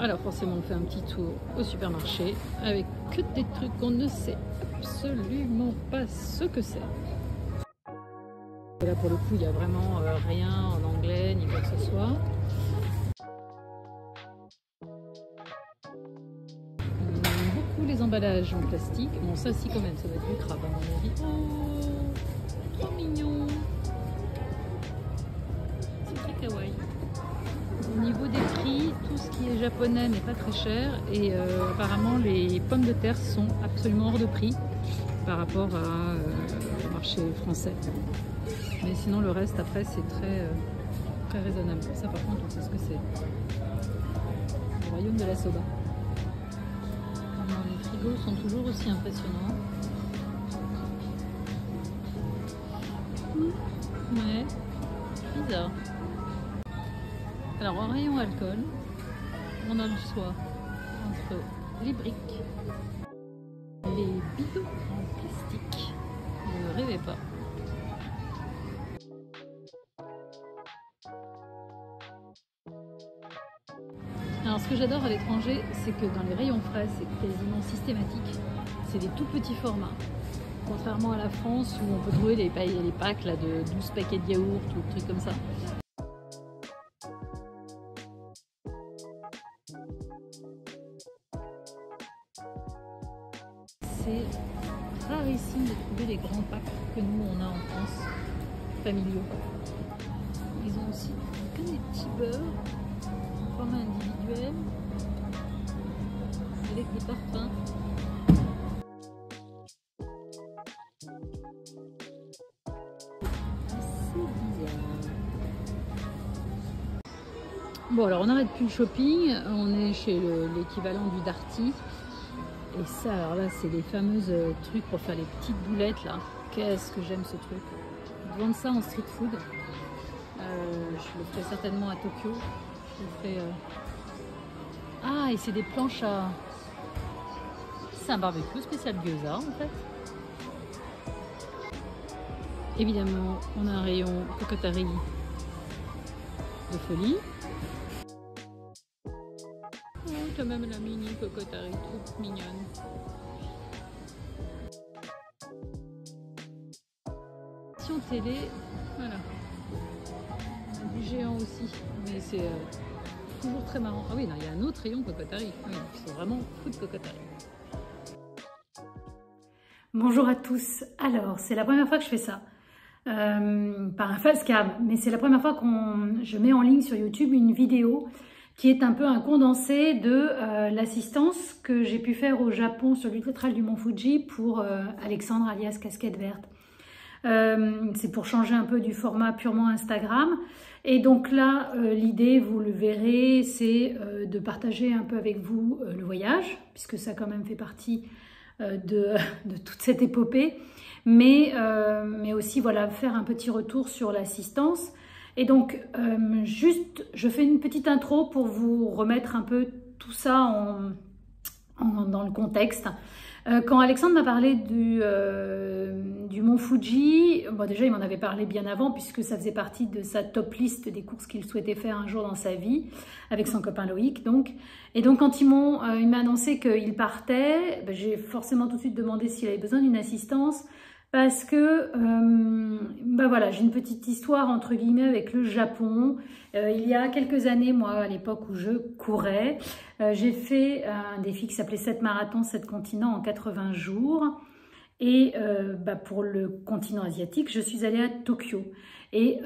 Alors forcément on fait un petit tour au supermarché avec que des trucs qu'on ne sait absolument pas ce que c'est. Et là pour le coup il n'y a vraiment rien en anglais ni quoi que ce soit. Beaucoup les emballages en plastique. Bon ça si quand même ça doit être du crabe à mon avis. Oh, trop mignon. C'est très kawaii. Au niveau des prix, tout ce qui est japonais n'est pas très cher et apparemment les pommes de terre sont absolument hors de prix par rapport au marché français. Mais sinon le reste après c'est très raisonnable. Ça par contre on sait ce que c'est. Le royaume de la soba. Les frigos sont toujours aussi impressionnants. Ouais, bizarre. Alors en rayon alcool, on a le choix entre les briques, les bidons en plastique. Ne rêvez pas. Alors ce que j'adore à l'étranger, c'est que dans les rayons frais, c'est quasiment systématique. C'est des tout petits formats. Contrairement à la France où on peut trouver les packs là, de 12 paquets de yaourt ou des trucs comme ça. C'est rarissime de trouver les grands packs que nous on a en France, familiaux. Ils ont aussi que des petits beurres en format individuel avec des parfums. Assez bizarre. Bon alors on n'arrête plus le shopping, on est chez l'équivalent du Darty. Et ça, alors là, c'est les fameuses trucs pour faire les petites boulettes là. Qu'est-ce que j'aime ce truc. Ils vendent ça en street food. Je le ferai certainement à Tokyo. Je le ferai. Ah, et c'est des planches à. C'est un barbecue spécial gyoza en fait. Évidemment, on a un rayon cocotari de folie. Oh, t'as même la mini cocotari, toute mignonne. Télé, voilà. On a du géant aussi, mais c'est toujours très marrant. Ah oui, non, il y a un autre rayon cocotari. Oui, c'est vraiment food cocotari. Bonjour à tous. Alors, c'est la première fois que je fais ça. Par un facecam, mais c'est la première fois que je mets en ligne sur YouTube une vidéo qui est un peu un condensé de l'assistance que j'ai pu faire au Japon sur l'ultra-trail du Mont Fuji pour Alexandre alias Casquette Verte. C'est pour changer un peu du format purement Instagram. Et donc là, l'idée, vous le verrez, c'est de partager un peu avec vous le voyage, puisque ça quand même fait partie de toute cette épopée, mais aussi voilà, faire un petit retour sur l'assistance. Et donc, juste, je fais une petite intro pour vous remettre un peu tout ça dans le contexte. Quand Alexandre m'a parlé du Mont Fuji, bon déjà il m'en avait parlé bien avant puisque ça faisait partie de sa top liste des courses qu'il souhaitait faire un jour dans sa vie, avec son copain Loïc donc. Et donc quand il m'a annoncé qu'il partait, ben, j'ai forcément tout de suite demandé s'il avait besoin d'une assistance parce que ben voilà, j'ai une petite histoire entre guillemets avec le Japon. Il y a quelques années, moi à l'époque où je courais, j'ai fait un défi qui s'appelait 7 marathons, 7 continents en 80 jours. Et bah pour le continent asiatique, je suis allée à Tokyo. Et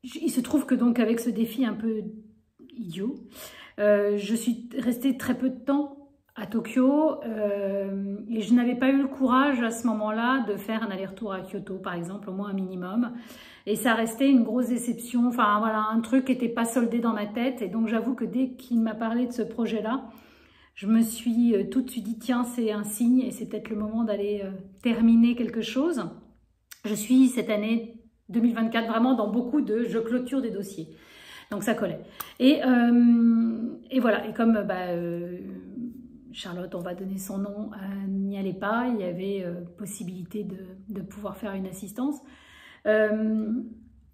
il se trouve que donc avec ce défi un peu idiot, je suis restée très peu de temps à Tokyo et je n'avais pas eu le courage à ce moment-là de faire un aller-retour à Kyoto par exemple, au moins un minimum. Et ça restait une grosse déception, enfin voilà, un truc qui n'était pas soldé dans ma tête. Et donc j'avoue que dès qu'il m'a parlé de ce projet-là, je me suis tout de suite dit tiens, c'est un signe et c'est peut-être le moment d'aller terminer quelque chose. Je suis cette année 2024 vraiment dans beaucoup de je clôture des dossiers. Donc ça collait. Et voilà, et comme Charlotte, on va donner son nom, n'y allait pas, il y avait possibilité de pouvoir faire une assistance.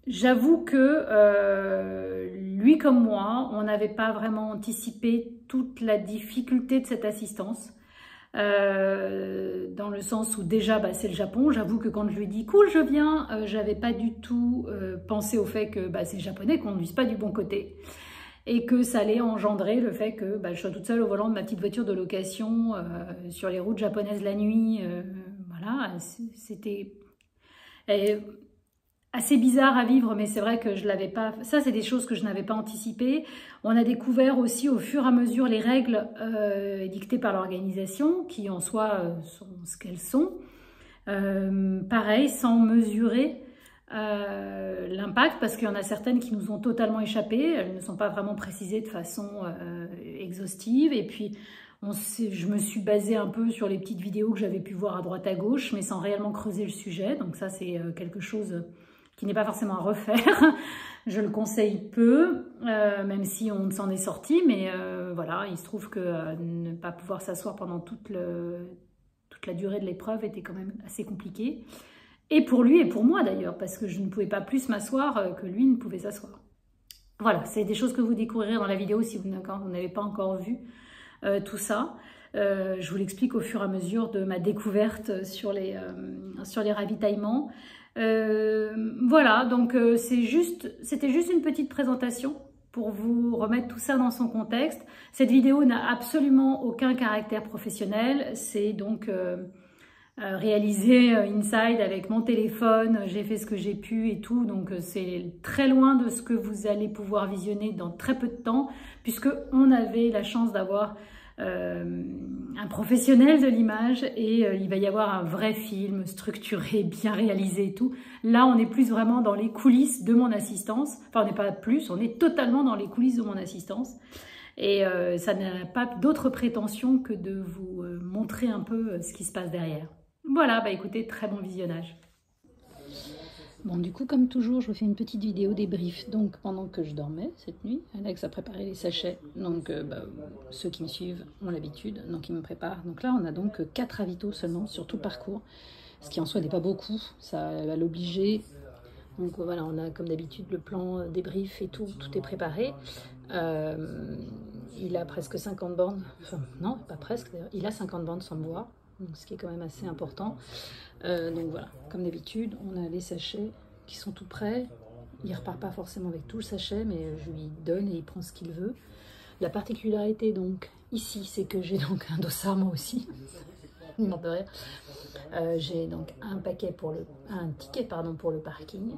j'avoue que lui comme moi, on n'avait pas vraiment anticipé toute la difficulté de cette assistance. Dans le sens où déjà bah, c'est le Japon. J'avoue que quand je lui ai dit cool je viens, j'avais pas du tout pensé au fait que bah, c'est japonais, qu'on ne conduise pas du bon côté et que ça allait engendrer le fait que bah, je sois toute seule au volant de ma petite voiture de location sur les routes japonaises la nuit. Voilà, c'était assez bizarre à vivre, mais c'est vrai que je l'avais pas. Ça, c'est des choses que je n'avais pas anticipées. On a découvert aussi au fur et à mesure les règles dictées par l'organisation, qui en soi sont ce qu'elles sont. Pareil, sans mesurer l'impact, parce qu'il y en a certaines qui nous ont totalement échappé. Elles ne sont pas vraiment précisées de façon exhaustive. Et puis, je me suis basée un peu sur les petites vidéos que j'avais pu voir à droite à gauche, mais sans réellement creuser le sujet. Donc ça, c'est quelque chose qui n'est pas forcément à refaire. Je le conseille peu, même si on s'en est sorti, mais voilà, il se trouve que ne pas pouvoir s'asseoir pendant toute la durée de l'épreuve était quand même assez compliqué. Et pour lui et pour moi d'ailleurs, parce que je ne pouvais pas plus m'asseoir que lui ne pouvait s'asseoir. Voilà, c'est des choses que vous découvrirez dans la vidéo si vous n'avez pas encore vu tout ça. Je vous l'explique au fur et à mesure de ma découverte sur les ravitaillements. Voilà, donc c'était juste une petite présentation pour vous remettre tout ça dans son contexte. Cette vidéo n'a absolument aucun caractère professionnel, c'est donc réalisé inside avec mon téléphone, j'ai fait ce que j'ai pu et tout, donc c'est très loin de ce que vous allez pouvoir visionner dans très peu de temps, puisque on avait la chance d'avoir un professionnel de l'image et il va y avoir un vrai film structuré, bien réalisé et tout. Là, on est plus vraiment dans les coulisses de mon assistance. Enfin, on n'est pas plus, on est totalement dans les coulisses de mon assistance. Et ça n'a pas d'autre prétention que de vous montrer un peu ce qui se passe derrière. Voilà, bah écoutez, très bon visionnage. Bon, du coup, comme toujours, je vous fais une petite vidéo débrief. Donc, pendant que je dormais cette nuit, Alex a préparé les sachets. Donc, ceux qui me suivent ont l'habitude, donc ils me préparent. Donc là, on a donc 4 ravitaux seulement sur tout le parcours, ce qui en soi n'est pas beaucoup. Ça va l'obliger. Donc voilà, on a comme d'habitude le plan débrief et tout est préparé. Il a presque 50 bornes, enfin non, pas presque d'ailleurs, il a 50 bornes sans boire, donc ce qui est quand même assez important. Donc voilà, comme d'habitude, on a les sachets qui sont tout prêts. Il repart pas forcément avec tout le sachet, mais je lui donne et il prend ce qu'il veut. La particularité donc ici, c'est que j'ai donc un dossard moi aussi. Il m'en peut rire. J'ai donc un ticket pour le parking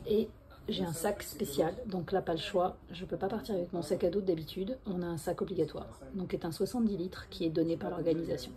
et j'ai un sac spécial. Donc là, pas le choix. Je peux pas partir avec mon sac à dos d'habitude. On a un sac obligatoire. Donc c'est un 70 litres qui est donné par l'organisation.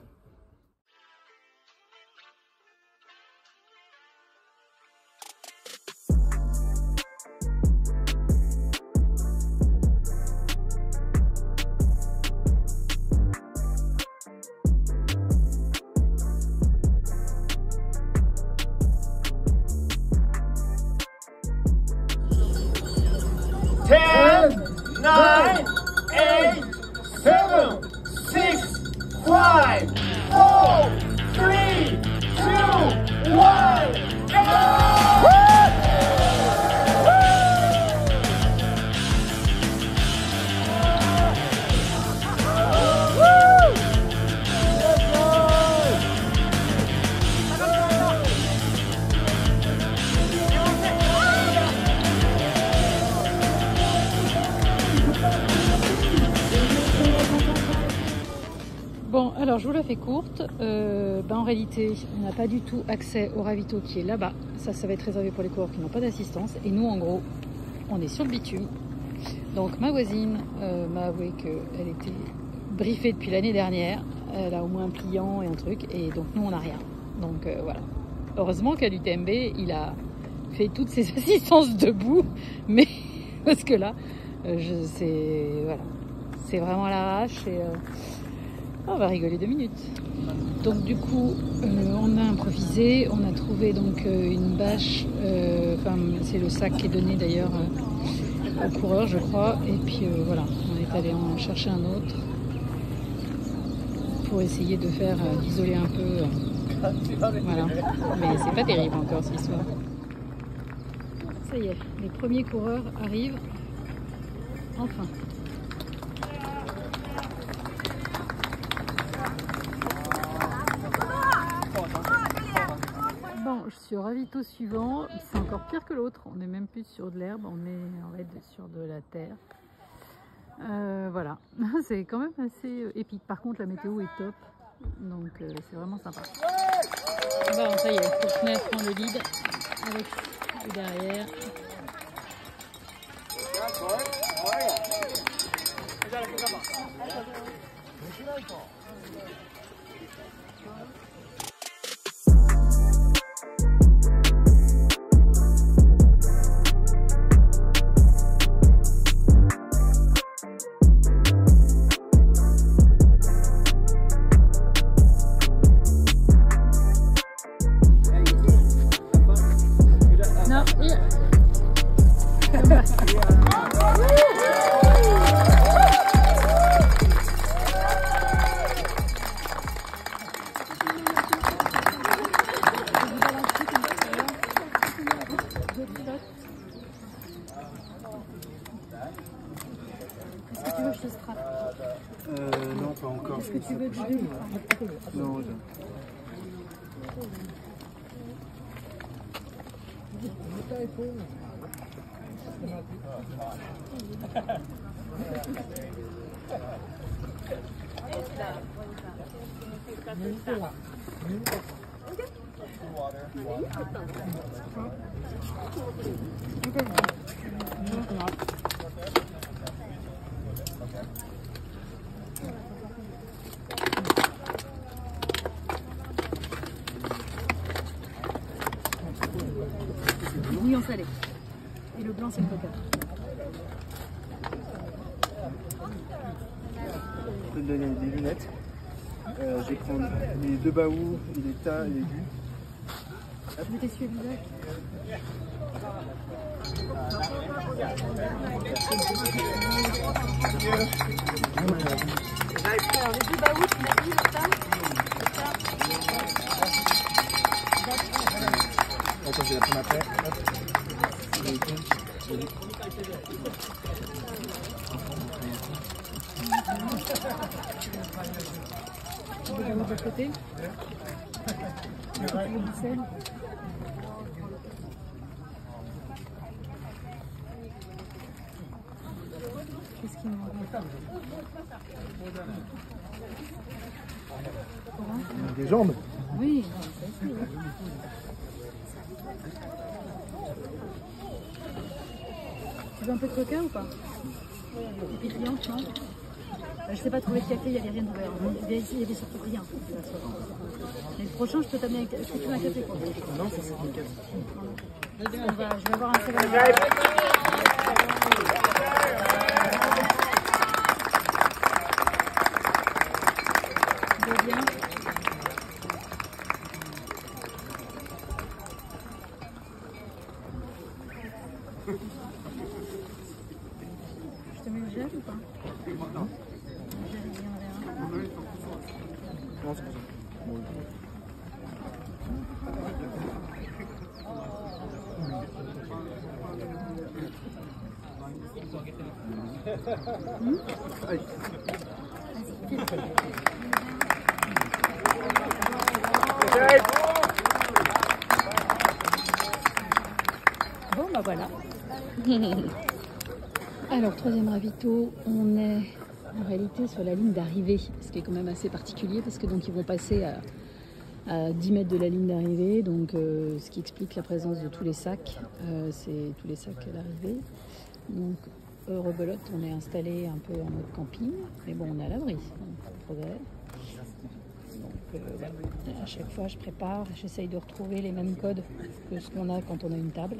Bon, alors je vous la fais courte. En réalité, on n'a pas du tout accès au ravito qui est là-bas. Ça va être réservé pour les coureurs qui n'ont pas d'assistance. Et nous, en gros, on est sur le bitume. Donc ma voisine m'a avoué qu'elle était briefée depuis l'année dernière. Elle a au moins un pliant et un truc. Et donc nous, on n'a rien. Donc voilà. Heureusement qu'à l'UTMB, il a fait toutes ses assistances debout. Mais parce que là, c'est vraiment à l'arrache. Et on va rigoler 2 minutes. Donc du coup, on a improvisé, on a trouvé donc une bâche, c'est le sac qui est donné d'ailleurs au coureur je crois, et puis voilà, on est allé en chercher un autre pour essayer de faire, d'isoler un peu, voilà, mais c'est pas terrible encore cette histoire. Ça y est, les premiers coureurs arrivent. Enfin. Bon, je suis au ravito suivant. C'est encore pire que l'autre. On n'est même plus sur de l'herbe, on est en fait sur de la terre. Voilà, c'est quand même assez épique. Par contre, la météo est top, donc c'est vraiment sympa. Bon, ça y est, Courtenay prend le lead avec derrière. Est-ce que tu veux que je te strappe? Non, pas encore. Est-ce que tu veux du 2 litres? Non, Bouillon salé. Et le blanc, c'est le coca. Je peux te donner des lunettes. Je vais prendre les 2 baous, les tas et les jus. Je vais t'essuyer le visage. Alors, les 2 baous, tu m'as dit, le tas, Attends, je vais la prendre après. Hop. tu veux de l'autre côté? Tu veux du sel? Qu'est-ce qu'il me manque? Des jambes. Oui, ça aussi, oui. Tu veux un peu de coca ou pas? Et puis rien, non? Je sais pas trouver de café, il n'y avait rien d'ouvert. Il y avait surtout rien. Mais le prochain, je peux t'amener avec... Est-ce que tu veux un café pour toi? Non, ça c'est une case. Je vais avoir un seul. Bien. Je te mets le gel ou pas? Non. Le gel, il viendrait un. Non, c'est pas ça. Bon, Allez. Bon, bah voilà. Alors, troisième ravito, on est en réalité sur la ligne d'arrivée, ce qui est quand même assez particulier parce que donc ils vont passer à 10 mètres de la ligne d'arrivée, donc ce qui explique la présence de tous les sacs, c'est tous les sacs à l'arrivée. Donc, rebelote, on est installé un peu en mode camping, mais bon, on est à l'abri, progrès. Donc, voilà. À chaque fois, je prépare, j'essaye de retrouver les mêmes codes que ce qu'on a quand on a une table.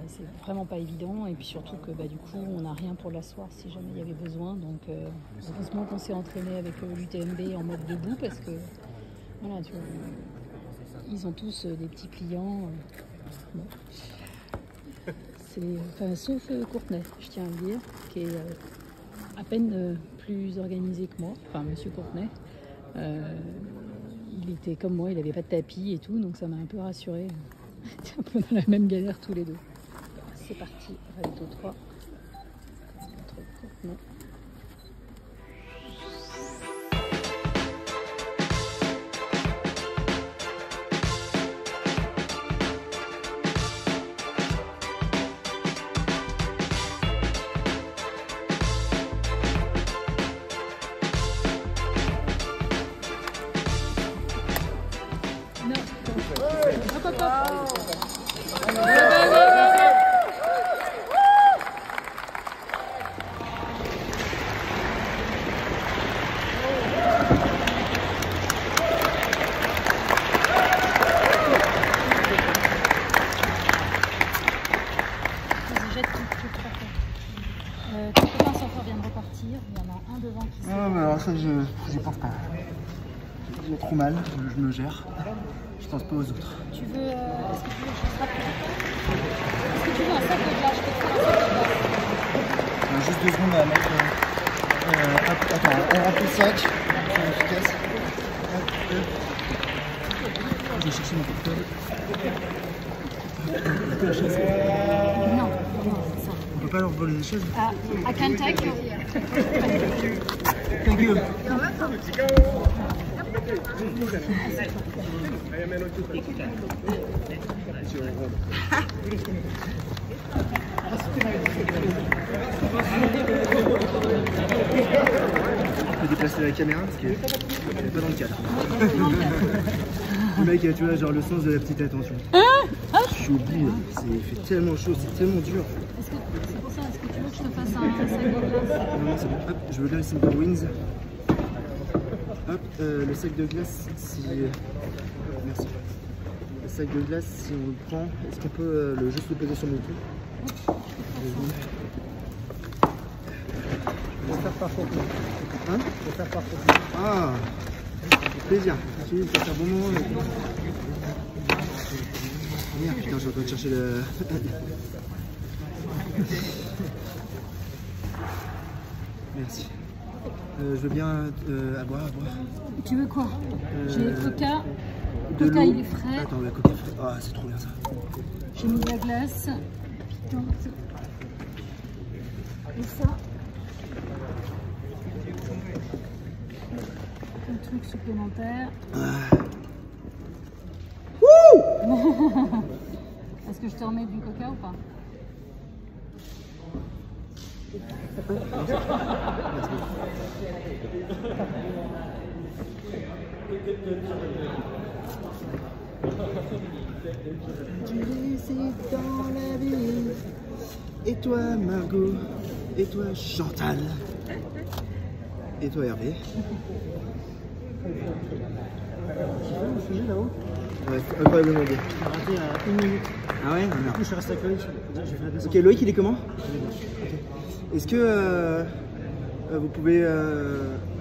C'est vraiment pas évident, et puis surtout que du coup, on n'a rien pour l'asseoir si jamais il y avait besoin. Donc, heureusement qu'on s'est entraîné avec l'UTMB en mode debout parce que voilà, tu vois, ils ont tous des petits pliants. Bon. Enfin, sauf Courtenay, je tiens à le dire, qui est à peine plus organisé que moi, enfin monsieur Courtenay. Il était comme moi, il n'avait pas de tapis et tout, donc ça m'a un peu rassurée. On était un peu dans la même galère tous les deux. c'est parti, ravito 3. Non. Ça, j'y pense pas. J'ai trop mal, je me gère. Je pense pas aux autres. Tu veux. Est-ce que tu veux que je fasse rapide? Est-ce que tu veux un sac de glace? Je peux te faire un sac de glace. Juste 2 secondes à mettre. Attends, on remplit le sac. C'est efficace. Je vais chercher mon portable. La chaise. Non, c'est ça. On peut pas leur voler les chaises? I can take you. Thank you. Je peux déplacer la caméra parce qu'elle n'est pas dans le cadre. Le mec, tu vois, genre le sens de la petite attention. Je suis au bout, il fait tellement chaud, c'est tellement dur. C'est pour ça, est-ce que tu veux que je te fasse un sac de glace? Non, c'est bon. Hop, je veux bien le sac de wings. Hop, le sac de glace, si... Merci. Le sac de glace, si on le prend, est-ce qu'on peut juste le poser sur mon cou? Je vais faire par contre. Hein? Je vais faire par contre. Ah, plaisir. Ça fait un bon moment. Merde, putain, je suis en train de chercher le... Merci. Je veux bien à boire. Tu veux quoi? J'ai coca. Coca, il est frais. Attends, la coca frais. Ah, c'est trop bien ça. J'ai mis de la glace. Putain. Et ça. Un truc supplémentaire. Est-ce que je te remets du coca ou pas? Tu es dans la vie. Et toi Margot. Et toi Chantal. Et toi Hervé. Le sujet là-haut? Ouais, incroyablement bien. On a raté à 1 minute. Ah ouais? Non. Je suis resté avec Loïc. J'ai fait la descente. Ok, Loïc il est comment? Est-ce que vous pouvez,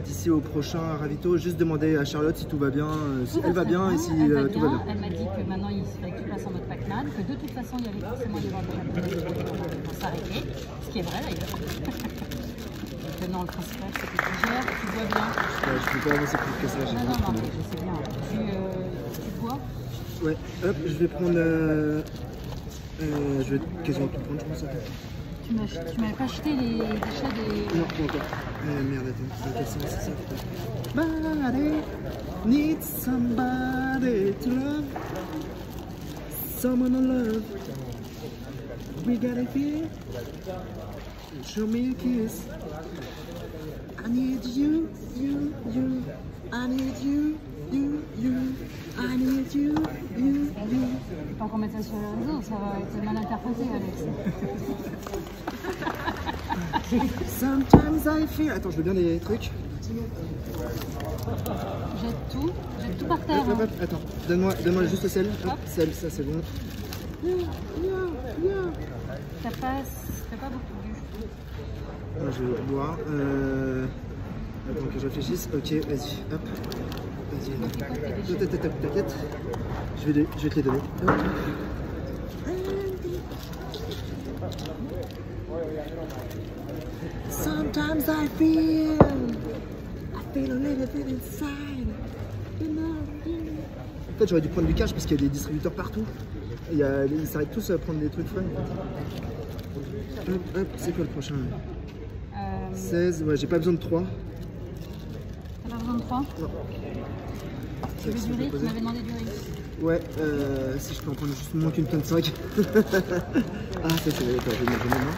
d'ici au prochain ravito, juste demander à Charlotte si tout va bien, si elle va bien et si tout va bien? Elle m'a dit que maintenant il fallait que tu passes en mode pac-man, que de toute façon il y allait forcément y avoir des gens pour s'arrêter, ce qui est vrai d'ailleurs. Que non, le principal c'est que tu gères, tu bois bien. Ouais, je peux pas avancer plus que ça. Non, mais je sais bien. Tu bois? Ouais, hop, je vais prendre. Je vais quasiment tout prendre, je pense. Tu m'avais pas acheté les déchets des... Non, pas encore. Merde, attends, dans quel sens c'est ça? Somebody needs somebody to love. Someone to love. We gotta feel. Show me a kiss. I need you, you. I need you, you. I need you, you. Faut pas qu'on mette ça sur les réseaux, ça va être mal interprété, Alex. Sometimes I feel... Attends, je veux bien les trucs. Jette tout par terre. Hop, attends, donne-moi juste sel. Hop, sel, ça c'est bon. T'as pas beaucoup bu. Je vais boire. Attends que je réfléchisse. Ok, vas-y, hop. Vas-y. T'inquiète. Je vais te les donner. Hop. Sometimes I feel a little bit inside. En fait, j'aurais dû prendre du cash parce qu'il y a des distributeurs partout. Ils s'arrêtent tous à prendre des trucs fun. En fait. Hop, c'est quoi le prochain? 16, ouais, j'ai pas besoin de 3. T'as pas besoin de 3? Non. Tu veux du riz? Tu m'avais demandé du riz. Ouais, si je peux en prendre juste moins qu'une tonne 5. Ah, ça c'est vrai, je vais manger maintenant.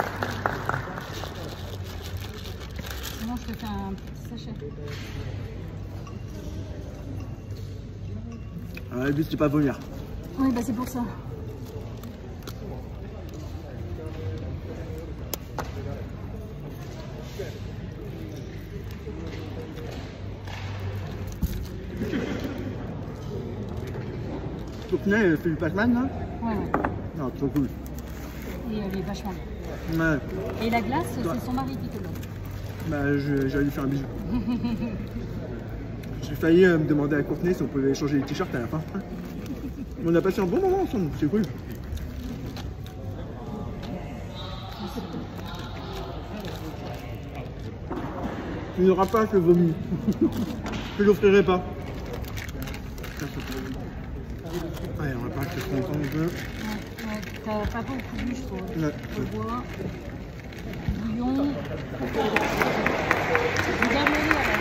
Sinon, je te fais un petit sachet. Ah, le but c'est pas vomir. Oui, bah c'est pour ça. Courtenay, elle fait du Pac-Man là? Ouais, ouais. Non, trop cool. Et elle est vachement. Ouais. Et la glace, c'est son mari qui te donne. Bah, j'allais lui faire un bisou. J'ai failli me demander à Courtenay si on pouvait échanger les t-shirts à la fin. On a passé un bon moment ensemble, c'est cool. Tu n'auras pas le vomi. Je l'offrirai pas. Allez, on va pas rester longtemps un peu. Ouais, t'as pas beaucoup bu, je trouve. Ouais. Le bois, bouillon. Regarde le riz alors.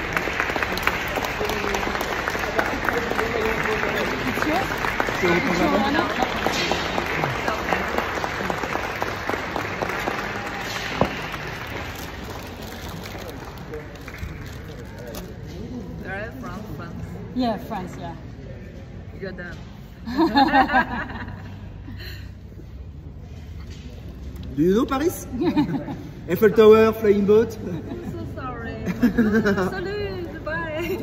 They're from France. Yeah, France, yeah. You're done. Do you know Paris? Eiffel Tower, Flying Boat. I'm so sorry. Salut, bye.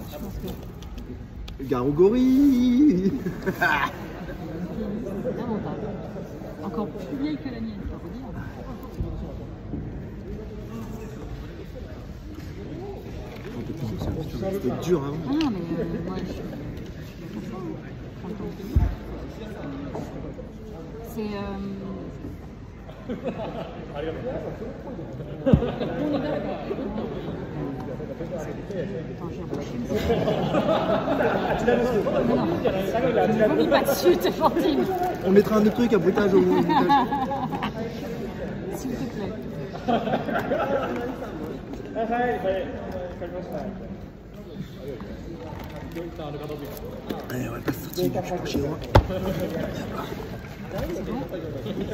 Je pense que Garogori. vraiment pas. Encore plus vieille que la mienne, faut dire. C'était dur, hein. Ah non, mais moi, c'est Attends, j'ai un peu chier. Non, ne vomis pas dessus, t'es Fantine. On mettra un autre truc à bruitage au montage. S'il te plaît. Allez, on va pas sortir chez moi.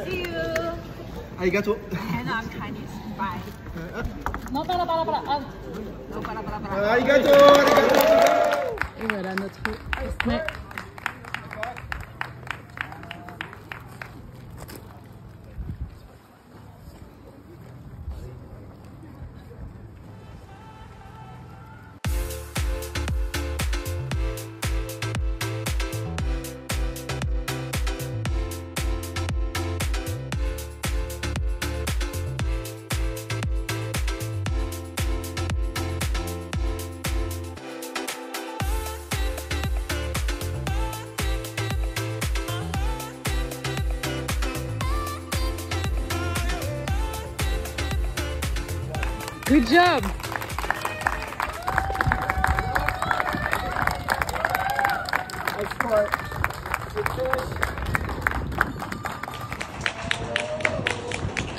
See you. Allez, gâteau. And I'm Chinese. Bye. Non, pas là, pas là, pas là. Ah. No, para. Allez, gâteau, allez, gâteau. Et voilà notre Courtenay. Good job!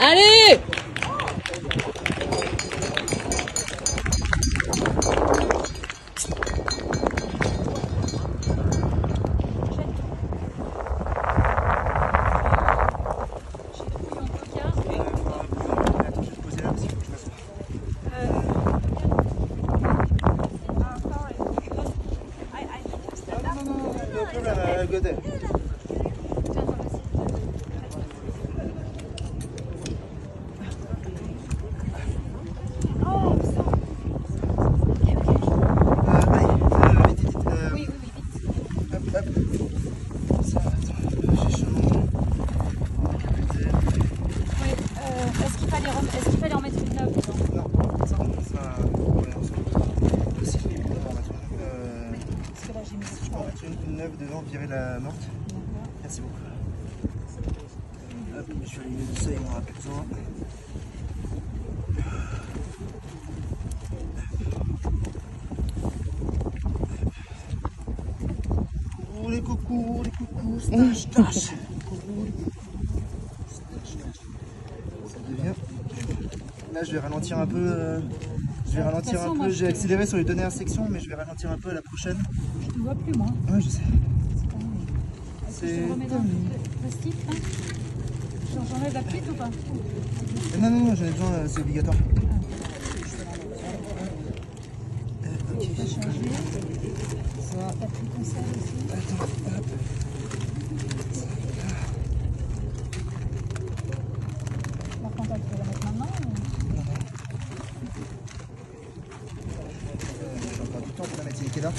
Allez! Est-ce qu'il fallait en mettre une neuve dedans? Non, ça, ouais, si je l'ai mis dedans, Parce que là j'ai mis je peux en mettre une neuve dedans, virer la morte. Merci beaucoup. Hop, je vais allumer le seuil, on n'aura plus besoin. coucou, stache, stache. Ça devient. Là, je vais ralentir un peu. J'ai accéléré sur les dernières sections, mais je vais ralentir un peu à la prochaine. Je ne vois plus, moi. Ouais, je sais. Je te remets dans le plastique, hein. J'enlève la petite ou pas? Non, j'en ai besoin, c'est obligatoire. Ok. Tu peux changer. T'as pris ton sel aussi. Attends, hop. Par contre, tu peux la mettre maintenant ou... J'ai encore du temps pour la mettre, il est quelle heure?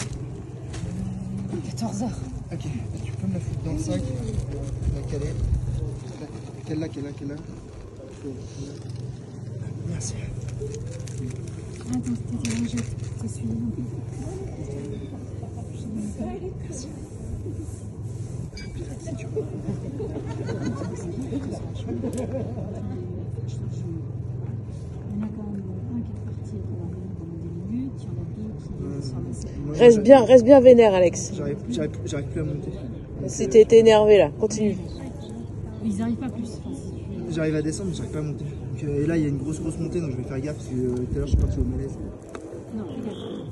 14h. Ok, tu peux me la foutre dans le sac. La caler. Quelle là. Merci. Attends, t'es mangé. T'es suivi non plus. Merci. Il y en a quand même un qui est parti pendant des minutes. Il y en a deux qui sont laissés. Reste bien vénère, Alex. J'arrive plus à monter. Si t'es énervé là, continue. Ils n'arrivent pas plus. J'arrive à descendre, mais j'arrive pas à monter. Donc, et là, il y a une grosse montée, donc je vais faire gaffe parce que tout à l'heure, je suis parti au malaise. Non, regarde.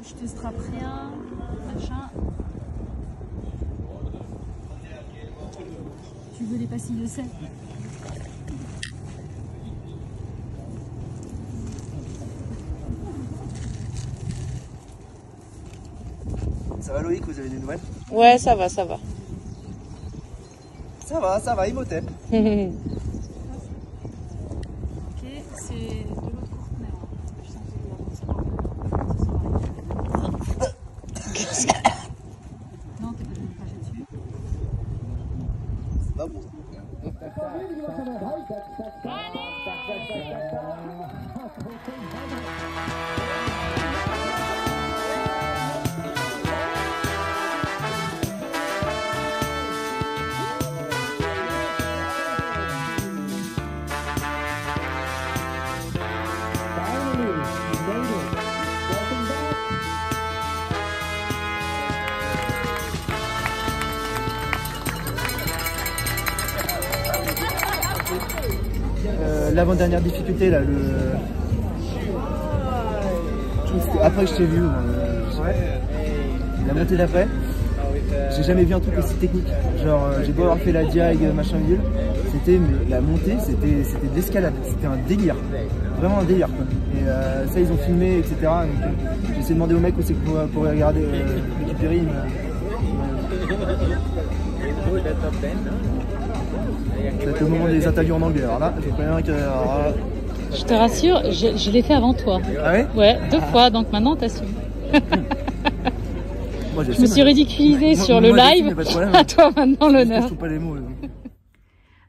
Je te strappe rien, machin. Tu veux des pastilles de sel? Ça va Loïc, vous avez des nouvelles? Ouais, ça va. Ça va, Imhotep. Ok, c'est de l'autre conteneur. Putain, c'est de la non, t'es pas de page là-dessus. C'est pas bon. L'avant-dernière difficulté là, après que je t'ai vu, la montée d'après, j'ai jamais vu un truc aussi technique. Genre j'ai beau avoir fait la diag machin bidule, la montée c'était de l'escalade, c'était un délire, vraiment un délire quoi. Et ça ils ont filmé etc. Donc j'ai essayé de demander au mec où c'est pour regarder récupérer. C'est le moment des interviews en anglais. Alors là, je préviens que. Je te rassure, je l'ai fait avant toi. Ah ouais? Ouais, 2 fois, donc maintenant t'assumes. Moi, Je me suis ridiculisée sur le live. À toi maintenant l'honneur. Je trouve pas les mots.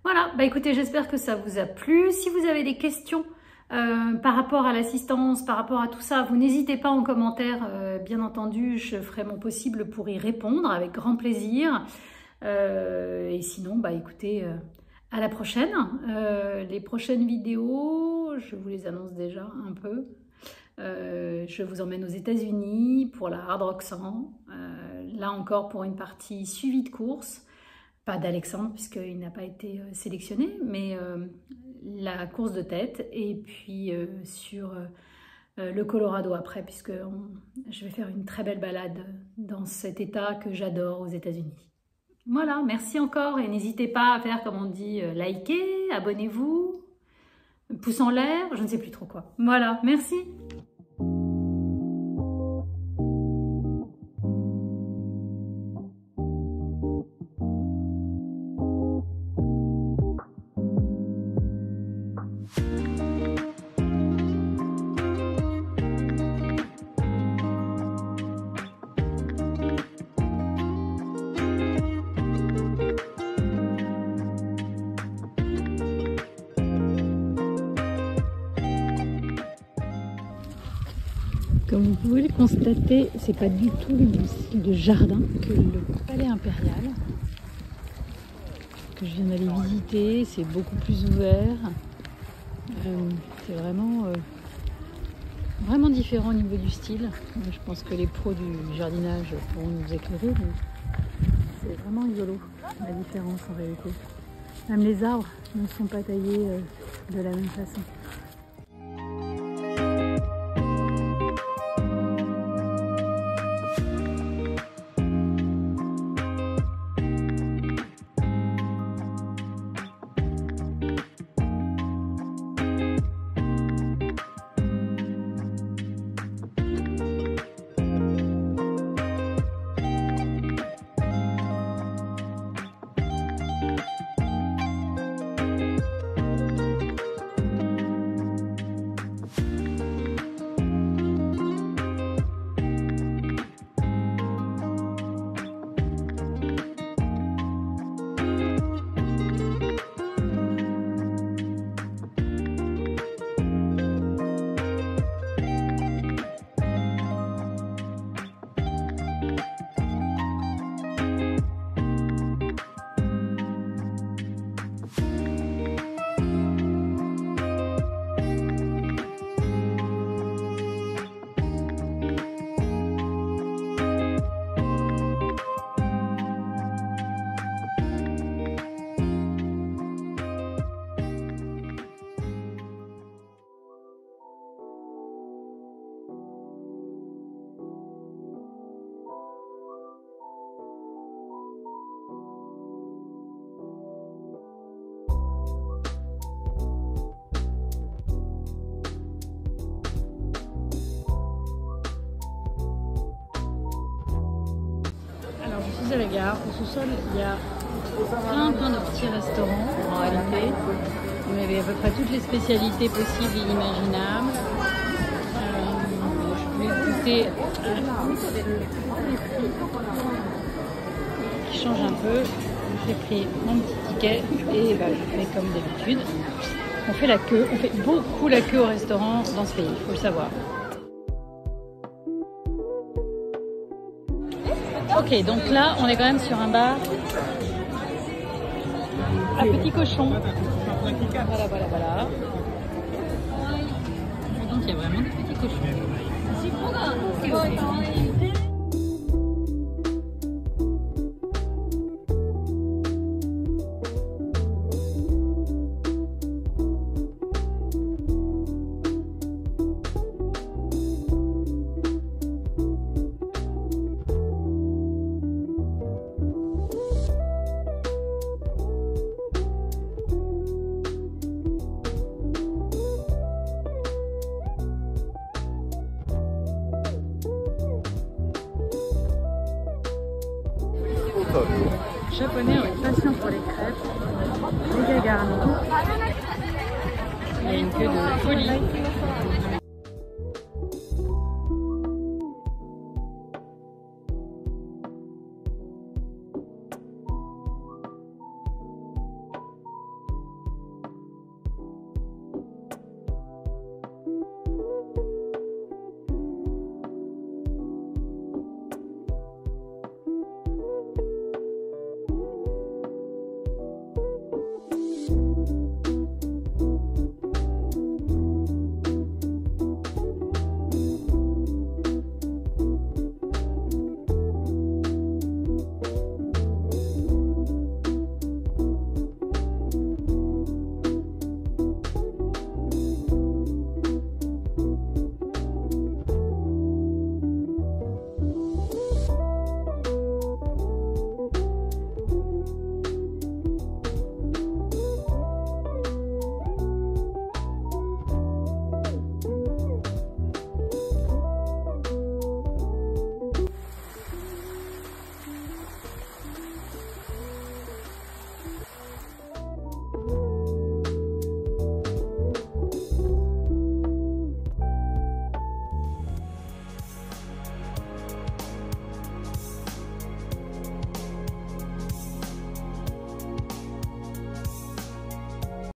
Voilà, bah écoutez, j'espère que ça vous a plu. Si vous avez des questions par rapport à l'assistance, par rapport à tout ça, vous n'hésitez pas en commentaire. Bien entendu, je ferai mon possible pour y répondre avec grand plaisir. Et sinon, bah écoutez, à la prochaine. Les prochaines vidéos, je vous les annonce déjà un peu. Je vous emmène aux États-Unis pour la Hard Rock 100. Là encore pour une partie suivie de course. Pas d'Alexandre puisqu'il n'a pas été sélectionné, mais la course de tête. Et puis sur le Colorado après, puisque je vais faire une très belle balade dans cet état que j'adore aux États-Unis. Voilà, merci encore et n'hésitez pas à faire, comme on dit, liker, abonnez-vous, pouce en l'air, je ne sais plus trop quoi. Voilà, merci. Comme vous pouvez le constater, c'est pas du tout le même style de jardin que le Palais Impérial que je viens d'aller visiter. C'est beaucoup plus ouvert. C'est vraiment vraiment différent au niveau du style. Je pense que les pros du jardinage pourront nous éclairer, mais c'est vraiment rigolo la différence en réalité. Même les arbres ne sont pas taillés de la même façon. À la gare, au sous-sol, il y a plein de petits restaurants en réalité. Il y avait à peu près toutes les spécialités possibles et imaginables. Je voulais goûter qui change un peu. J'ai pris mon petit ticket et je fais comme d'habitude. On fait la queue, on fait beaucoup la queue au restaurant dans ce pays, il faut le savoir. Ok, donc là, on est quand même sur un bar à Petit Cochon. Voilà. Et donc, il y a vraiment des petits cochons. Japonais ont une passion pour les crêpes, méga garnies. Il y a une queue de folie.